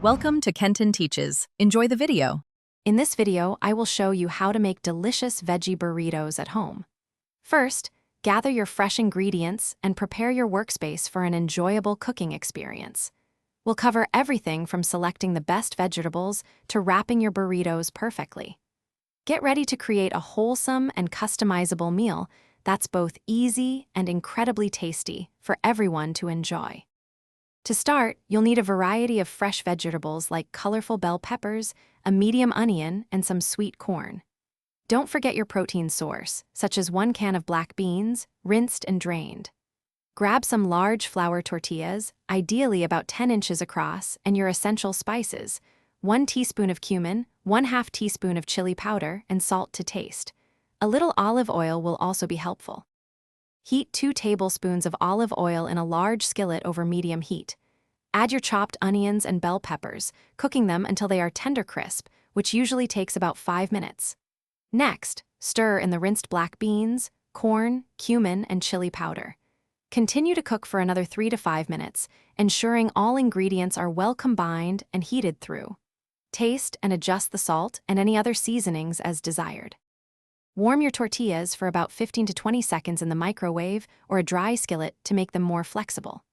Welcome to Kenton Teaches. Enjoy the video. In this video, I will show you how to make delicious veggie burritos at home. First, gather your fresh ingredients and prepare your workspace for an enjoyable cooking experience. We'll cover everything from selecting the best vegetables to wrapping your burritos perfectly. Get ready to create a wholesome and customizable meal that's both easy and incredibly tasty for everyone to enjoy. To start, you'll need a variety of fresh vegetables like colorful bell peppers, a medium onion, and some sweet corn. Don't forget your protein source, such as 1 can of black beans, rinsed and drained. Grab some large flour tortillas, ideally about 10 inches across, and your essential spices: 1 teaspoon of cumin, 1/2 teaspoon of chili powder, and salt to taste. A little olive oil will also be helpful. Heat 2 tablespoons of olive oil in a large skillet over medium heat. Add your chopped onions and bell peppers, cooking them until they are tender crisp, which usually takes about 5 minutes. Next, stir in the rinsed black beans, corn, cumin, and chili powder. Continue to cook for another 3 to 5 minutes, ensuring all ingredients are well combined and heated through. Taste and adjust the salt and any other seasonings as desired. Warm your tortillas for about 15 to 20 seconds in the microwave or a dry skillet to make them more flexible.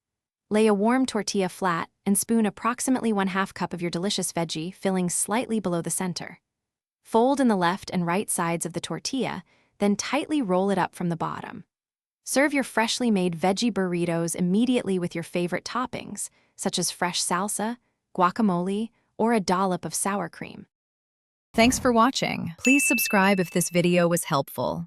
Lay a warm tortilla flat and spoon approximately 1/2 cup of your delicious veggie, filling slightly below the center. Fold in the left and right sides of the tortilla, then tightly roll it up from the bottom. Serve your freshly made veggie burritos immediately with your favorite toppings, such as fresh salsa, guacamole, or a dollop of sour cream. Thanks for watching. Please subscribe if this video was helpful.